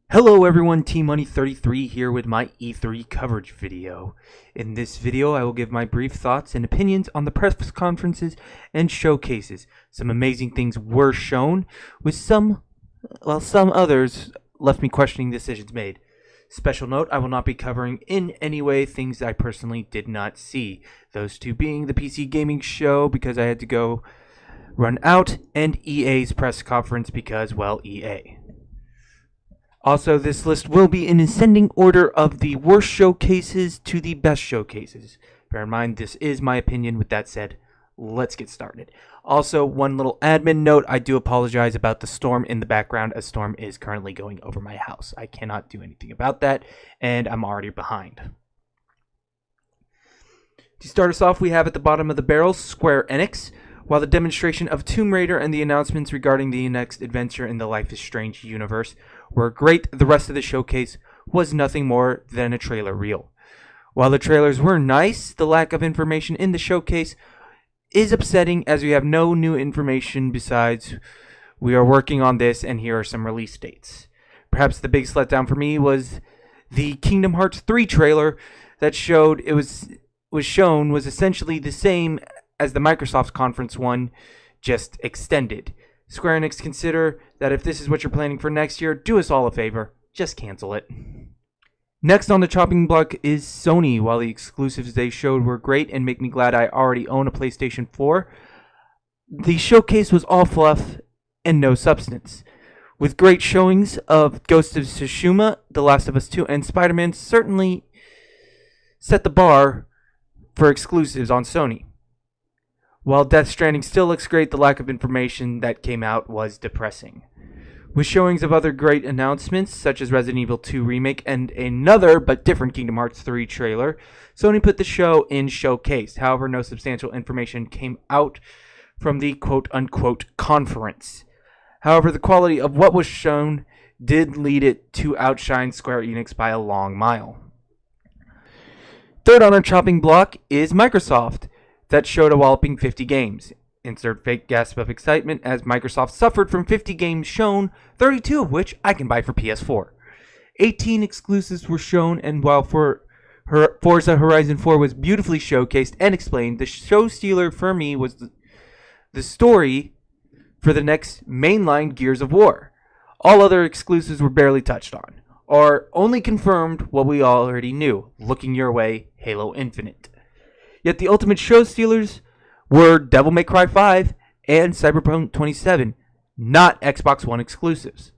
Hello everyone, T-Money33 here with my E3 coverage video. In this video, I will give my brief thoughts and opinions on the press conferences and showcases. Some amazing things were shown, with some others left me questioning decisions made. Special note, I will not be covering in any way things I personally did not see. Those two being the PC Gaming Show because I had to go run out, and EA's press conference because, well, EA. Also, this list will be in ascending order of the worst showcases to the best showcases. Bear in mind, this is my opinion. With that said, let's get started. Also, one little admin note, I do apologize about the storm in the background. A storm is currently going over my house. I cannot do anything about that, and I'm already behind. To start us off, we have at the bottom of the barrel Square Enix. While the demonstration of Tomb Raider and the announcements regarding the next adventure in the Life is Strange universe were great, the rest of the showcase was nothing more than a trailer reel. While the trailers were nice, the lack of information in the showcase is upsetting as we have no new information besides we are working on this and here are some release dates. Perhaps the biggest letdown for me was the Kingdom Hearts 3 trailer that showed was essentially the same as the Microsoft conference one, just extended. Square Enix consider that if this is what you're planning for next year, do us all a favor, just cancel it. Next on the chopping block is Sony. While the exclusives they showed were great and make me glad I already own a PlayStation 4, the showcase was all fluff and no substance. With great showings of Ghost of Tsushima, The Last of Us 2, and Spider-Man certainly set the bar for exclusives on Sony. While Death Stranding still looks great, the lack of information that came out was depressing. With showings of other great announcements, such as Resident Evil 2 Remake and another but different Kingdom Hearts 3 trailer, Sony put the show in showcase. However, no substantial information came out from the quote-unquote conference. However, the quality of what was shown did lead it to outshine Square Enix by a long mile. Third on our chopping block is Microsoft, that showed a walloping 50 games. Insert fake gasp of excitement as Microsoft suffered from 50 games shown, 32 of which I can buy for PS4. 18 exclusives were shown, and while Forza Horizon 4 was beautifully showcased and explained, the show stealer for me was the story for the next mainline Gears of War. All other exclusives were barely touched on, or only confirmed what we already knew. Looking your way, Halo Infinite. Yet the ultimate show stealers were Devil May Cry 5 and Cyberpunk 2077, not Xbox One exclusives.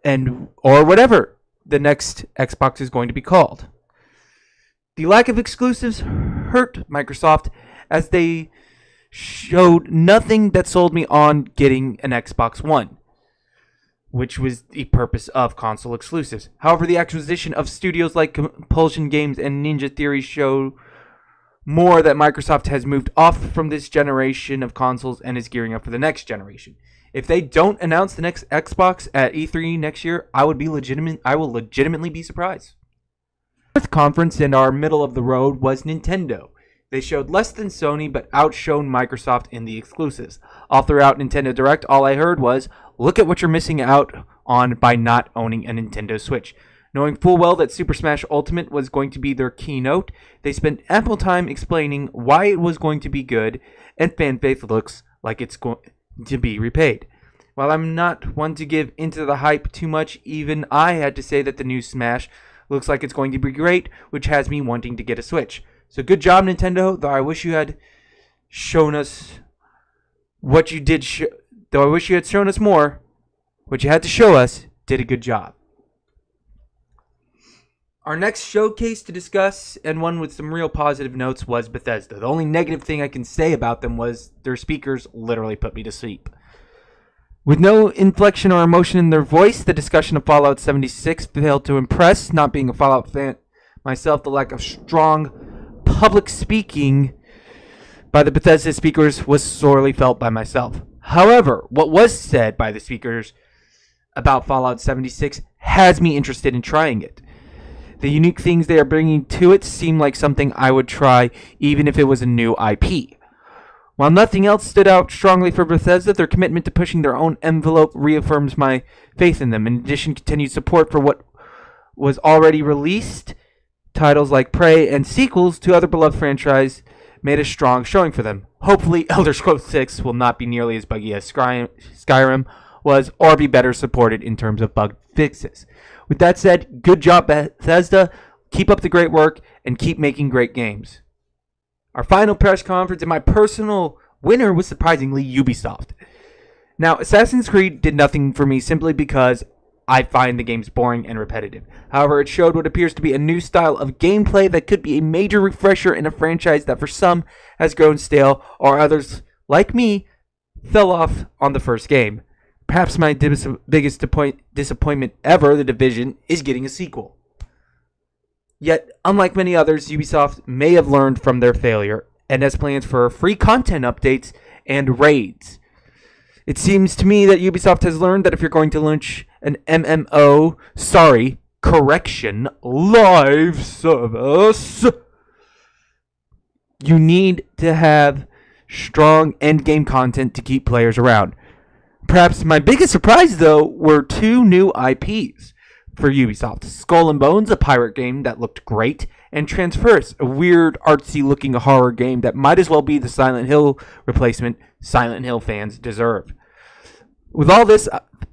Or whatever the next Xbox is going to be called. The lack of exclusives hurt Microsoft as they showed nothing that sold me on getting an Xbox One, which was the purpose of console exclusives. However, the acquisition of studios like Compulsion Games and Ninja Theory show more that Microsoft has moved off from this generation of consoles and is gearing up for the next generation. If they don't announce the next Xbox at E3 next year, I will legitimately be surprised. The fourth conference in our middle of the road was Nintendo. They showed less than Sony but outshone Microsoft in the exclusives. All throughout Nintendo Direct, all I heard was, look at what you're missing out on by not owning a Nintendo Switch. Knowing full well that Super Smash Ultimate was going to be their keynote, they spent ample time explaining why it was going to be good, and fan faith looks like it's going to be repaid. While I'm not one to give into the hype too much, even I had to say that the new Smash looks like it's going to be great, which has me wanting to get a Switch. So good job, Nintendo, though I wish you had shown us what you did, though I wish you had shown us more. What you had to show us did a good job. Our next showcase to discuss, and one with some real positive notes, was Bethesda. The only negative thing I can say about them was their speakers literally put me to sleep. With no inflection or emotion in their voice, the discussion of Fallout 76 failed to impress. Not being a Fallout fan myself, the lack of strong public speaking by the Bethesda speakers was sorely felt by myself. However, what was said by the speakers about Fallout 76 has me interested in trying it. The unique things they are bringing to it seem like something I would try even if it was a new IP. While nothing else stood out strongly for Bethesda, their commitment to pushing their own envelope reaffirms my faith in them. In addition, continued support for what was already released, titles like Prey and sequels to other beloved franchise made a strong showing for them. Hopefully, Elder Scrolls 6 will not be nearly as buggy as Skyrim was, or be better supported in terms of bug fixes. With that said, good job, Bethesda. Keep up the great work and keep making great games. Our final press conference, and my personal winner, was surprisingly Ubisoft. Now, Assassin's Creed did nothing for me simply because I find the games boring and repetitive. However, it showed what appears to be a new style of gameplay that could be a major refresher in a franchise that for some has grown stale, or others, like me, fell off on the first game. Perhaps my biggest disappointment ever, The Division, is getting a sequel. Yet, unlike many others, Ubisoft may have learned from their failure and has plans for free content updates and raids. It seems to me that Ubisoft has learned that if you're going to launch an live service, you need to have strong endgame content to keep players around. Perhaps my biggest surprise, though, were two new IPs for Ubisoft. Skull and Bones, a pirate game that looked great, and Transferus, a weird, artsy-looking horror game that might as well be the Silent Hill replacement Silent Hill fans deserve. With all this,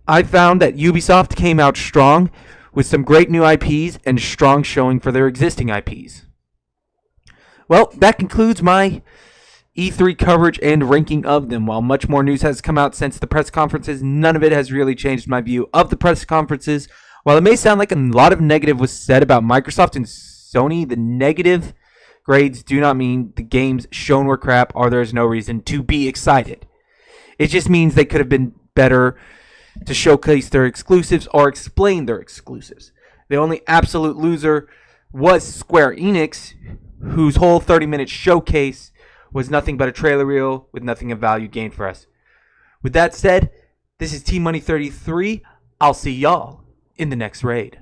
I found that Ubisoft came out strong with some great new IPs and strong showing for their existing IPs. Well, that concludes my E3 coverage and ranking of them. While much more news has come out since the press conferences, none of it has really changed my view of the press conferences. While it may sound like a lot of negative was said about Microsoft and Sony, the negative grades do not mean the games shown were crap or there is no reason to be excited. It just means they could have been better to showcase their exclusives or explain their exclusives. The only absolute loser was Square Enix, whose whole 30-minute showcase was nothing but a trailer reel with nothing of value gained for us. With that said, this is Team Money 33. I'll see y'all in the next raid.